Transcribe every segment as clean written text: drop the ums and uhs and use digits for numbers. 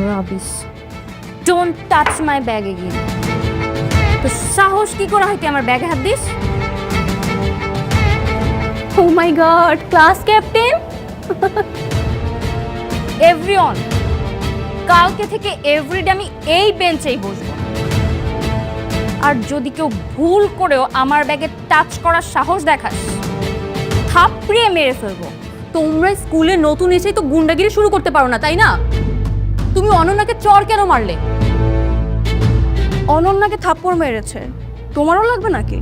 Rubbish, don't touch my bag again. তো সাহস কি করে হয় তুই আমার ব্যাগে হাত দিস? Oh my god, class captain. Everyone, কালকে থেকে এভরিডে আমি এই বেঞ্চেই বসবো। আর যদি কেউ ভুল করেও আমার ব্যাগে টাচ করার সাহস দেখাস, থাপড়িয়ে মেরে ফেলবো। তোমরা স্কুলে নতুন এসেই তো গুন্ডাগিরি শুরু করতে পারো না, তাই না? তুমি অনন্যাকে চর কেন মারলে? অনন্যাকে থাপ্পড় মেরেছে, তোমারও লাগবে নাকি?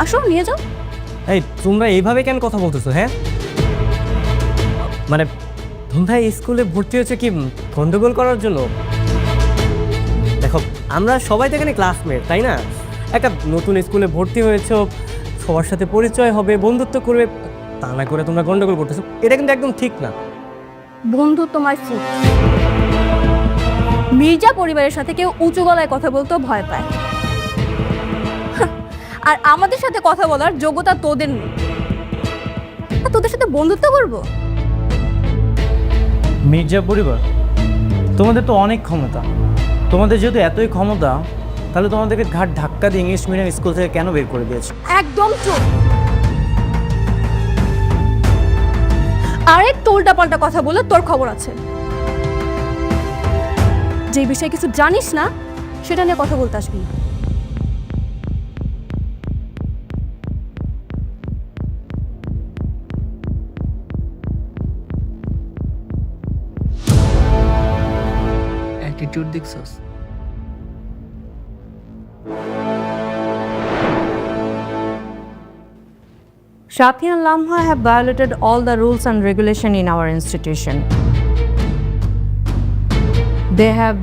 আসো নিয়ে যাও। এই তোমরা এইভাবে কেন কথা বলতেছো? হ্যাঁ, মানে তোমরা এই স্কুলে ভর্তি হয়েছে কি গন্ডগোল করার জন্য? দেখো, আমরা সবাই তো এখানে ক্লাসমেট, তাই না? একটা নতুন স্কুলে ভর্তি হয়েছো, সবার সাথে পরিচয় হবে, বন্ধুত্ব করবে, তা না করে তোমরা গন্ডগোল করতেছো। এটা কিন্তু একদম ঠিক না। বন্ধু তোমার ফুট। মির্জা পরিবারের সাথে কেউ উঁচু গলায় কথা বলতেও ভয় পায়, আর আমাদের সাথে কথা বলার যোগ্যতা তোদের নেই। আর তোদের সাথে বন্ধুত্ব করবো? মির্জা পরিবার, তোমাদের তো অনেক ক্ষমতা। তোমাদের যদি এতই ক্ষমতা, তাহলে তোমাদেরকে ঘাট ধাক্কা দিয়ে ইংলিশ মিডিয়াম স্কুল থেকে কেন বের করে দিয়েছে? একদম চুপ। আরেক উল্টা পাল্টা কথা বলে তোর খবর আছে। যে বিষয়ে কিছু জানিস না সেটা নিয়ে কথা বলতে আসবি না। অ্যাটিটিউড দেখছস? Shathi and Lamha have violated all the rules and regulation in our institution. They have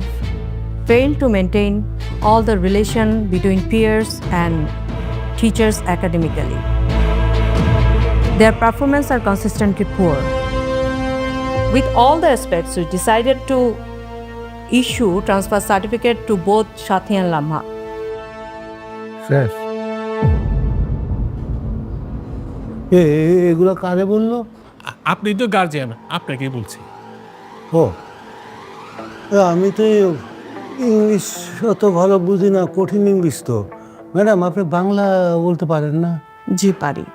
failed to maintain all the relation between peers and teachers academically. Their performance are consistently poor. With all the aspects, we decided to issue transfer certificate to both Shathi and Lamha. Sir, এগুলো কারে বললো? আপনি তো guardian, আপনাকে বলছি। ও, আমি তো English অত ভালো বুঝি না, কঠিন ইংলিশ তো। ম্যাডাম, আপনি বাংলা বলতে পারেন না? জি পারি।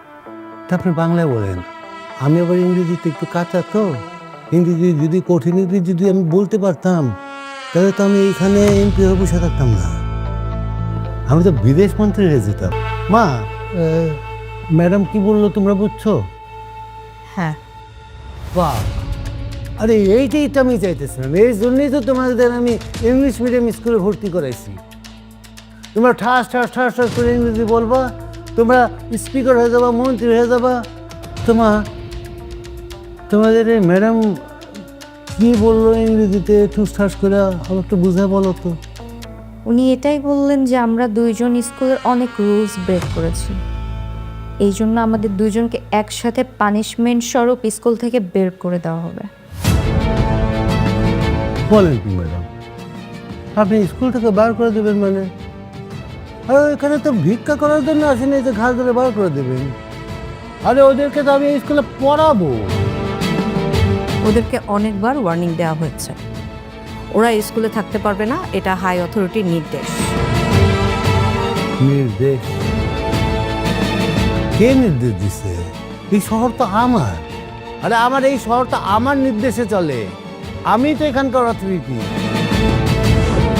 তা আপনি বাংলায় বলেন। আমি আবার ইংরেজিতে একটু কাঁচা তো। ইংরেজি যদি কঠিন ইংরেজি যদি আমি বলতে পারতাম, তাহলে তো আমি এইখানে এমপি হয়ে বসে থাকতাম না, আমি তো বিদেশ মন্ত্রী হয়ে যেতাম। মা, ম্যাডাম কি বললো তোমরা বুঝছো? হ্যাঁ। বাহ, আরে এইটাই তো আমি চাইতেছিলাম। এই জন্যই তো তোমাদের আমি ইংলিশ মিডিয়াম স্কুলে ভর্তি করাইছি। তোমরা ঠাস ঠাস ঠাস ঠাস করে ইংরেজি বলবা, তোমরা স্পিকার হয়ে যাবা, মন্ত্রী হয়ে যাবা। তোমাদের এই ম্যাডাম কি বললো ইংরেজিতে ঠুস ঠাস করে, আমার একটু বুঝে বলো তো। উনি এটাই বললেন যে আমরা দুইজন স্কুলের অনেক রুলস ব্রেক করেছি, এই জন্য আমাদের দুইজনকে একসাথে পানিশমেন্ট স্বরূপ স্কুল থেকে বের করে দেওয়া হবে। বলেন কি ম্যাডাম, আপনি স্কুল থেকে বার করে দেবেন মানে? আরে এখানে তো ভিক্ষা করার জন্য আসেনি যে ঘাস ধরে বার করে দেবেন। আরে ওদেরকে তো আমি স্কুলে পড়াবো। ওদেরকে অনেকবার ওয়ার্নিং দেওয়া হয়েছে, ওরা স্কুলে থাকতে পারবে না, এটা হাই অথরিটির নির্দেশ। নির্দেশ? কে নির্দেশ দিছে? এই শহর তো আমার। আরে আমার এই শহরটা আমার নির্দেশে চলে, আমি তো এখানকার অথরিটি।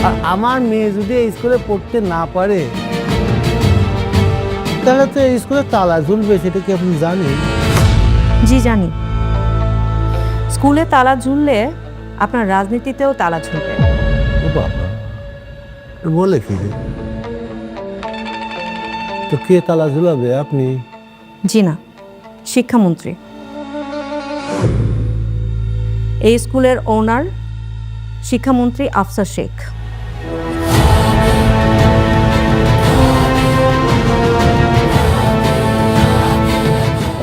আর আমার মেয়ে যদি এই স্কুলে পড়তে না পারে, তাহলে তো এই স্কুলে তালা ঝুলবে। সেটা কি আপনি জানেন? জি জানি। স্কুলে তালা ঝুললে আপনার রাজনীতিতেও তালা ঝুলবে। ও বাবা, বলে কি রে? তো কে তালা ঝুলাবে? আপনি? জি না, শিক্ষামন্ত্রী। এই স্কুলের ওনার শিক্ষামন্ত্রী আফসার শেখ।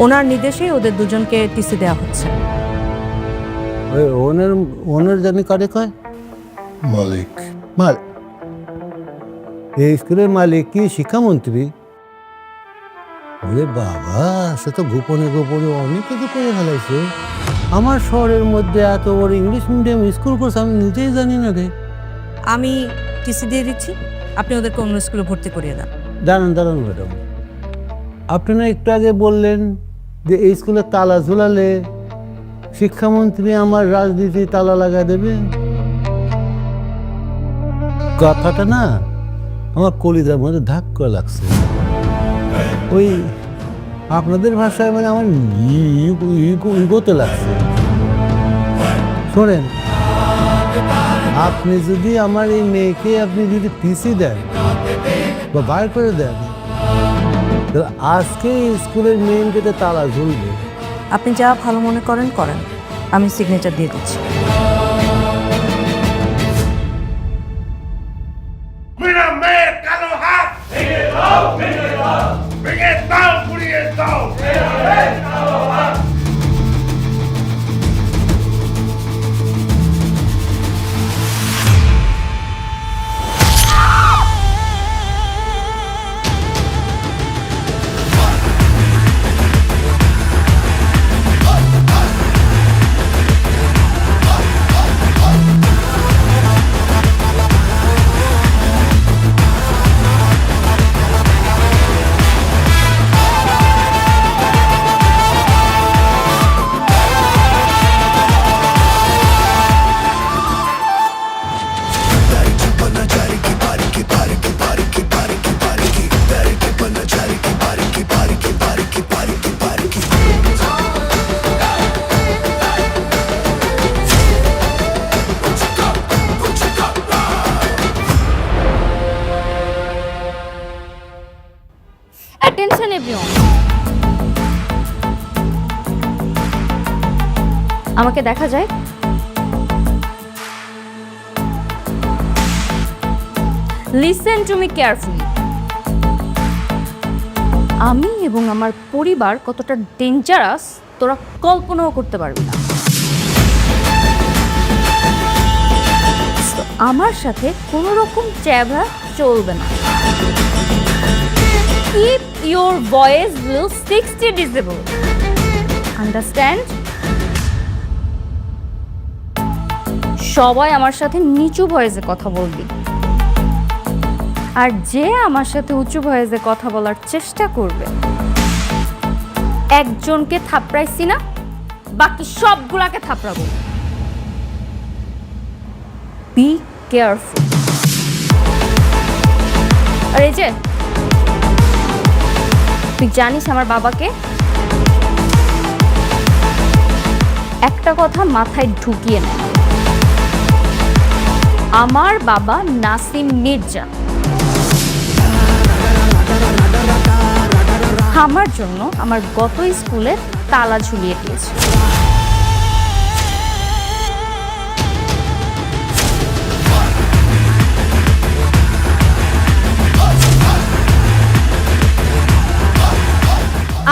ওনার নির্দেশেই ওদের দুজনকে টিসি দেওয়া হচ্ছে। ওনার জানি কারে কয়? মালিক। এই স্কুলের মালিক কি শিক্ষামন্ত্রী? ওরে বাবা, সে তো গোপনে গোপনে অনেক কিছু করে ফেলাইছে। আমার শহরের মধ্যে এত বড় ইংলিশ মিডিয়াম স্কুল করছে আমি নিজেই জানি না রে। আমি টিসি দিয়ে দিচ্ছি, আপনি ওদেরকে অন্য স্কুলে ভর্তি করিয়ে দেন। দাঁড়ান ম্যাডাম, আপনি না একটু আগে বললেন যে এই স্কুলে তালা ঝুলালে শিক্ষামন্ত্রী আমার রাজনীতি তালা লাগাই দেবে। কথাটা না আমার কলিজার মধ্যে ধাক্কা লাগছে। ওই আপনাদের ভাষায় মানে আমার ইগোতে লাগছে। শোনেন, আপনি যদি আমার এই মেয়েকে আপনি যদি টিসি দেন বা বার করে দেন, তাহলে আজকে স্কুলের মেইন গেটে তালা ঝুলবে। আপনি যা ভালো মনে করেন করেন, আমি সিগনেচার দিয়ে দিচ্ছি। অ্যাটেনশন এভরিওয়ান, আমাকে দেখা যায়? Listen to me carefully. আমি এবং আমার পরিবার কতটা ডেঞ্জারাস তোরা কল্পনাও করতে পারবি না। তো আমার সাথে কোনো রকম চ্যাভা চলবে না। Keep your voice below 60 decibel. Understand? সবাই আমার সাথে নিচু ভয়েসে কথা বলবি, আর যে আমার সাথে উঁচু ভয়েসে কথা বলার চেষ্টা করবে, একজনকে থাপড়াইছি না, বাকি সবগুলাকে থাপড়াবো। Be careful. আর এই যে, তুই জানিস আমার বাবাকে? একটা কথা মাথায় ঢুকিয়ে নে, আমার বাবা নাসিম মির্জা আমার জন্য আমার গত স্কুলে তালা ঝুলিয়ে দিয়েছে।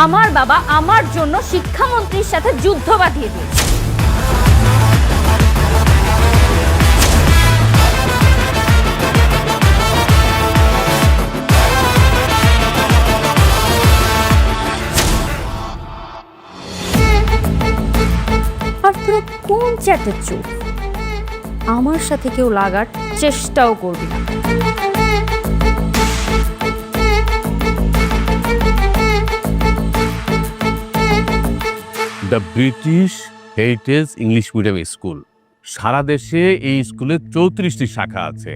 আমার বাবা আমার জন্য শিক্ষামন্ত্রীর সাথে যুদ্ধ বাঁধিয়ে দিয়েছে। আর তোরা কোন চ্যাটের চোখ, আমার সাথে কেউ লাগার চেষ্টাও করবি না। The British Heritage English Medium School. সারা দেশে এই স্কুলের 34টি শাখা আছে।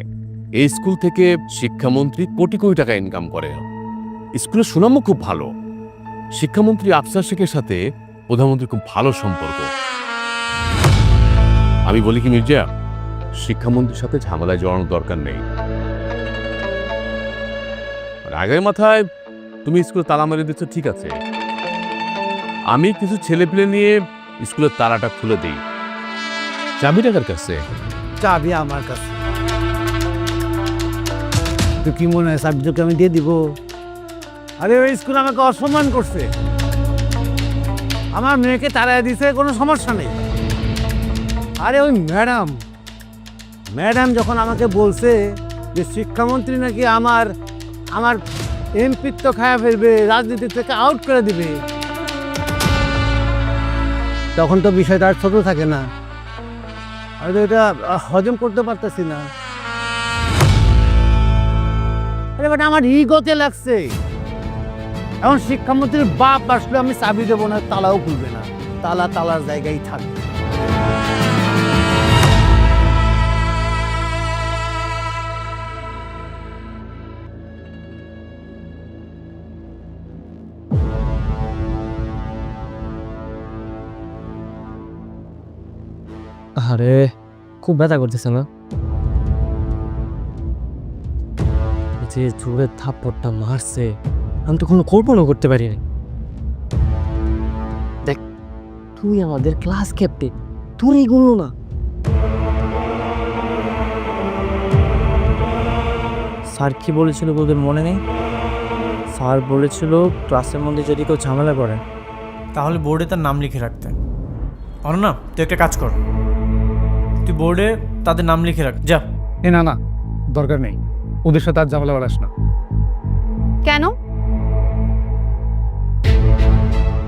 এই স্কুল থেকে শিক্ষামন্ত্রী কোটি কোটি টাকা ইনকাম করে। স্কুলের সুনামও খুব ভালো। শিক্ষামন্ত্রী আফসার শেখের সাথে প্রধানমন্ত্রীর খুব ভালো সম্পর্ক। আমি বলি কি মির্জা, শিক্ষামন্ত্রীর সাথে ঝামেলায় জড়ানোর দরকার নেই। রাগের মাথায় তুমি স্কুলে তালা মেরে দিচ্ছ, ঠিক আছে, আমি কিছু ছেলেপিলে নিয়ে স্কুলের তালাটা খুলে দিই। চাবি টাকার কাছে? চাবি আমার কাছে। তো কি মনে হয় চাবি তোকে আমি দিয়ে দিব? আরে ওই স্কুল আমাকে অসম্মান করছে, আমার মেয়েকে তাড়ায় দিছে, কোনো সমস্যা নেই। আরে ওই ম্যাডাম যখন আমাকে বলছে যে শিক্ষামন্ত্রী নাকি আমার এমপিত্ব খায়া ফেলবে, রাজনীতি থেকে আউট করে দিবে, তখন তো বিষয়টা আর ছোট থাকে না। আমি তো এটা হজম করতে পারতেছি না। আরে বাট আমার ইগোতে লাগছে। এখন শিক্ষামন্ত্রীর বাপ আসলে আমি চাবি দেবো না, তালাও খুলবে না, তালা তালার জায়গায় থাকবে। আরে খুব ব্যথা করতেছে না? যে জোরে থাপ্পড়টা মারছে আমি তো কোনো কল্পনা করতে পারিনি। দেখ, তুই আমাদের ক্লাস ক্যাপ্টেন, তোর এইগুলো না। স্যার কি বলেছিল তোদের মনে নেই? স্যার বলেছিল ক্লাসের মধ্যে যদি কেউ ঝামেলা করে তাহলে বোর্ডে তার নাম লিখে রাখতে। অনন্যা, তুই একটা কাজ কর, তুই বোর্ডে তাদের নাম লিখে রাখ, যা। না না, দরকার নেই, ওদের সাথে আর ঝামেলা বাড়াস না। কেন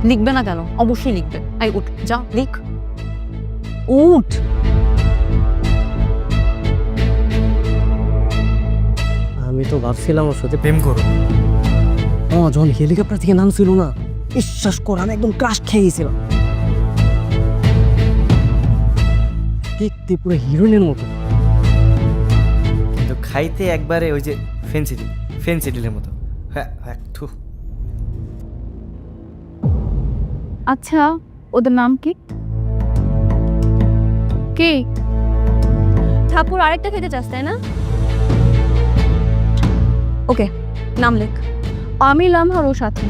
লিখবে না? কেন? অবশ্যই লিখবে। আই উঠ, যা লিখ, উঠ। আমি তো ভাবছিলাম ওর সাথে প্রেম করো। যখন হেলিকপ্টার থেকে নামছিল না, বিশ্বাস কর আমি একদম ক্রাশ খেয়ে গেছিলাম। দেখতে পুরো হিরোইনের মতো। কিন্তু খাইতে একবারে ওই যে ফেন্সিডিলের মতো। হ্যাঁ, থু। আচ্ছা, ওদের নাম কি? কি ঠাকুর আরেকটা খেতে চাস তাই না? ওকে, নাম লেখ। আমি লামহার ওর সাথে।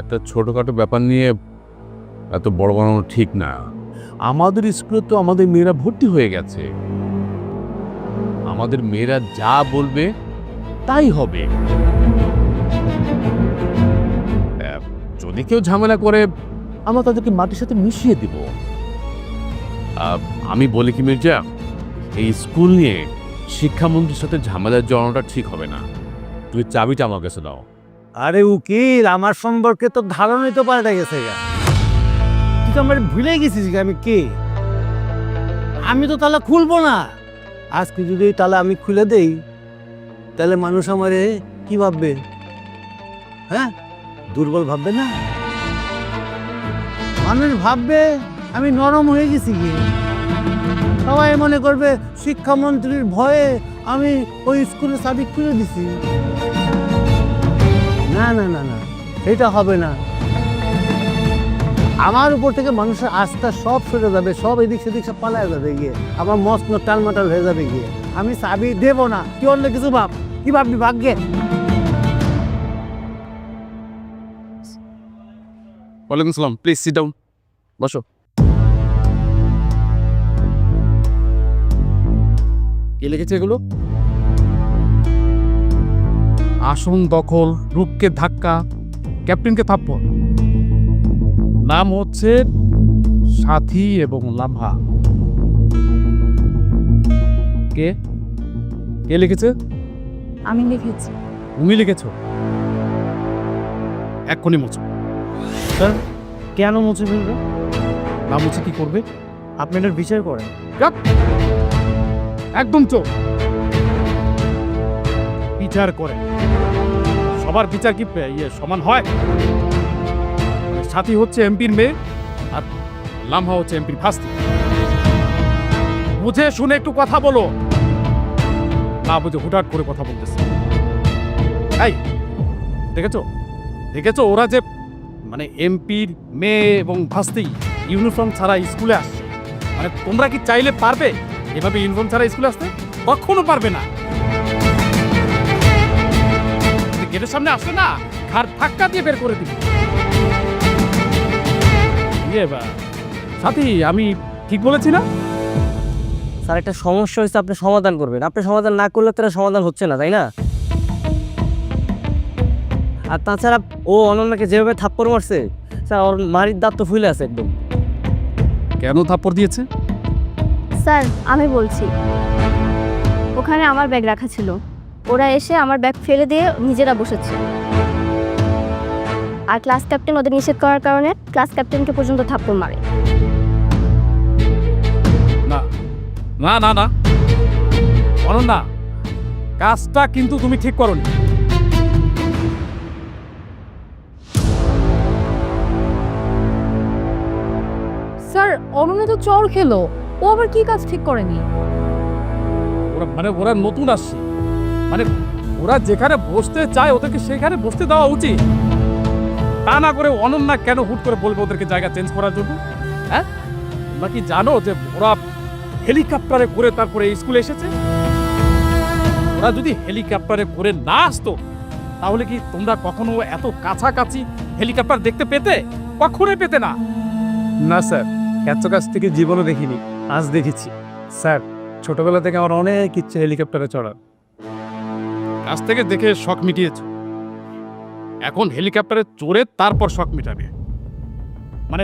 একটা ছোটখাটো ব্যাপার নিয়ে এত বড় বানানো ঠিক না। আমাদের স্কুলে তো আমাদের মেয়েরা ভর্তি হয়ে গেছে, আমাদের মেয়েরা যা বলবে তাই হবে। যদি কেউ ঝামেলা করে আমরা তাদেরকে মাটির সাথে মিশিয়ে দিব। আমি বলি কি মির্জা, এই স্কুল নিয়ে শিক্ষামন্ত্রীর সাথে ঝামেলার জড়ানোটা ঠিক হবে না। তুই চাবিটা আমার কাছে দাও। আরে উকিল, আমার সম্পর্কে তো ধারণাই তো পাল্টে গেছে গা। তুই তো আমার ভুলে গেছিস গা আমি কে। আমি তো তালা খুলবো না। আজকে যদি এই তালা আমি খুলে দেই তাহলে মানুষ আমারে কি ভাববে? হ্যাঁ, দুর্বল ভাববে না? মানুষ ভাববে আমি নরম হয়ে গেছি কি। সবাই মনে করবে শিক্ষামন্ত্রীর ভয়ে আমি ওই স্কুলে চাবি খুলে দিছি। না না না না, এটা হবে না। আমার উপর থেকে মানুষের আস্থা সব সরে যাবে, সব এদিক সেদিক সব পালায় যাবে গিয়ে, আমার মস্ত টালমাটাল হয়ে যাবে গিয়ে। আমি চাবি দেবো না, কি অন্য কিছু ভাব, কি ভাববি ভাগ্যে। ওয়ালাইকুম আসসালাম, প্লিজ সিট ডাউন, বসো। কে লিখেছে এগুলো? আসন দখল, রূপকে ধাক্কা, ক্যাপ্টেনকে থাপ্পড়। নাম হচ্ছে সাথী এবং লামহা। কে কে লিখেছে? আমি লিখেছি। তুমি লিখেছো? এক্ষুনি মুছো। স্যার, কেন মুছে ফেলবে? না মুছে কি করবে? আপনি এটার বিচার করেন। চুপ! একদম চোখ বিচার করে। সবার বিচার কি সমান হয়? সাথী হচ্ছে এমপির মেয়ে আর লামহা হচ্ছে এমপির ভাস্তি। বুঝে শুনে একটু কথা বলো, না বুঝে হুটহাট করে কথা বলতেছে। এই দেখেছো দেখেছো ওরা যে মানে এমপির মেয়ে এবং ভাস্তি ইউনিফর্ম ছাড়া স্কুলে আসছে। মানে তোমরা কি চাইলে পারবে এভাবে ইউনিফর্ম ছাড়া স্কুলে আসতে? কখনো পারবে না। গেটের সামনে আসলে না, ঘাড় ধাক্কা দিয়ে বের করে দিবে। সাথী, আমি ঠিক বলেছি না? স্যার, একটা সমস্যা হয়েছে, আপনি সমাধান করবেন। আপনি সমাধান না করলে তারা সমাধান হচ্ছে না, তাই না? আর তাছাড়া ও অনন্যাকে যেভাবে থাপ্পড় মারছে, স্যার ওর মারির দাঁত তো ফুলে আছে একদম। কেন থাপ্পড় দিয়েছে? স্যার আমি বলছি, ওখানে আমার ব্যাগ রাখা ছিল, ওরা এসে আমার ব্যাগ ফেলে দিয়ে নিজেরা বসেছে। আর ক্লাস ক্যাপ্টেন ওদের নিষেধ করার কারণে ক্লাস ক্যাপ্টেনকে পর্যন্ত থাপ্পড় মারে। না না না না অনন্যা, কাজটা কিন্তু তুমি ঠিক করোনি। স্যার অনন্যা তো চর খেলো, ও আবার কি কাজ ঠিক করেনি? ওরা নতুন আসছে, মানে ওরা যেখানে বসতে চায় ওদেরকে সেখানে বসতে দেওয়া উচিত। তা না করে অনন্যা কেন হুট করে বলবে ওদেরকে জায়গা চেঞ্জ করার জন্য? হ্যাঁ, তোমরা কি জানো যে ওরা হেলিকপ্টারে করে তারপরে এই স্কুলে এসেছে? ওরা যদি হেলিকপ্টারে করে না আসতো তাহলে কি তোমরা কখনো এত কাছাকাছি হেলিকপ্টার দেখতে পেতে? কখনোই পেতে না। না স্যার, এত কাছ থেকে জীবনও দেখিনি, আজ দেখেছি। স্যার, ছোটবেলা থেকে আমার অনেক ইচ্ছে হেলিকপ্টারে চড়ার। কাছ থেকে দেখে শখ মিটিয়েছ, এখন হেলিকপ্টারে চড়ে তারপর শখ মিটাবে। মানে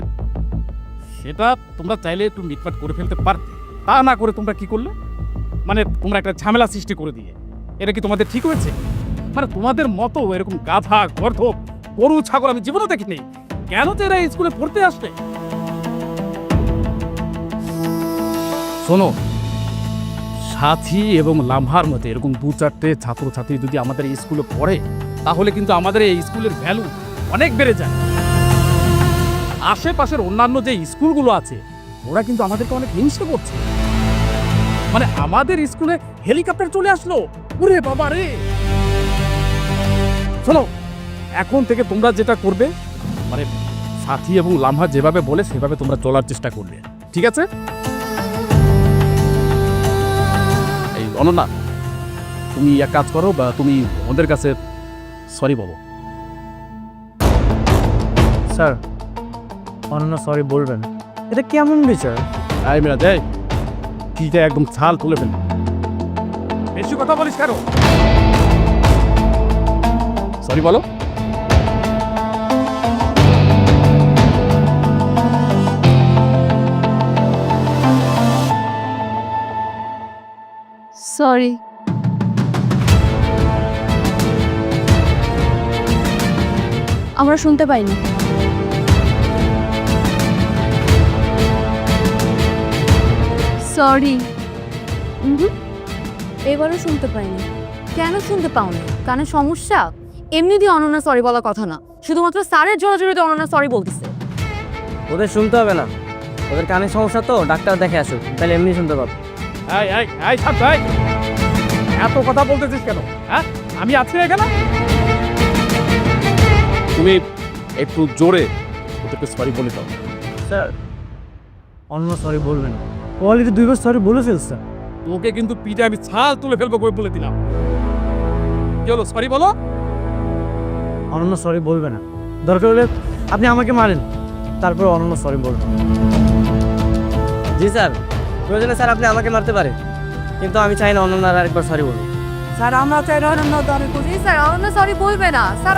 সেটা তোমরা চাইলে একটু মিটমাট করে ফেলতে পারতে, তা না করে তোমরা কি করলে? মানে তোমরা একটা ঝামেলা সৃষ্টি করে দিয়ে, এটা কি তোমাদের ঠিক হয়েছে? মানে তোমাদের মতো এরকম গাধা গর্ধব গরু ছাগল আমি জীবনও দেখিনি। কেন তো এরা স্কুলে পড়তে আসবে? শোনো, সাথী এবং লাম্হার মধ্যে এরকম 2-4টে ছাত্রছাত্রী যদি আমাদের এই স্কুলে পড়ে তাহলে কিন্তু আমাদের এই স্কুলের ভ্যালু অনেক বেড়ে যায়। আশেপাশের অন্যান্য যে স্কুলগুলো আছে ওরা কিন্তু আমাদেরকে অনেক হিংসা করছে। মানে আমাদের স্কুলে হেলিকপ্টার চলে আসলো, ওরে বাবা রে! শোনো, এখন থেকে তোমরা যেটা করবে, মানে সাথী এবং লাম্হা যেভাবে বলে সেভাবে তোমরা চলার চেষ্টা করবে, ঠিক আছে? এই অনন্যা, তুমি এক কাজ করো, বা তুমি ওদের কাছে সরি বলো। স্যার, অনন্য সরি বলবেন, এটা কেমন বিচার? আই মেরা দেয় কিটা একদম ছাল তুলে ফেলবে। বেশি কথা বলিস কেন? সরি বলো। সরি। আমরা শুনতে পাইনি। সরি। এবারও শুনতে পাইনি। কেন শুনতে পাওনি? কানে সমস্যা? এমনি দিয়ে অনন্যা সরি বলার কথা না, শুধুমাত্র স্যারের জোরাজোরিতে অনন্যা সরি বলতেছে। ওদের শুনতে হবে না, ওদের কানের সমস্যা তো, ডাক্তার দেখে আসুক, তাহলে এমনি শুনতে পাবো। এত কথা বলতেছিস কেন? হ্যাঁ, আমি আছি এখানে। তুমি একটু জোরে ওদেরকে সরি বলে দাও। স্যার, অন্য সরি বলবেন, ও অলরেডি 2বার সরি বলে ফেলছে। তোকে কিন্তু পিঠে আমি ছাল তুলে ফেলবো বলে দিলাম। কি হলো, সরি বলো। অনন্য সরি বলবে না, দরকার হলে আপনি আমাকে মারেন, তারপর অনন্য সরি বলবেন। জি স্যার, প্রয়োজনে স্যার আপনি আমাকে মারতে পারেন, কিন্তু আমি চাই না অনন্যার আরেকবার সরি বলুন। স্যার আমরা চাই অনন্য সরি বলতে। স্যার অনন্যা সরি বলবে না স্যার।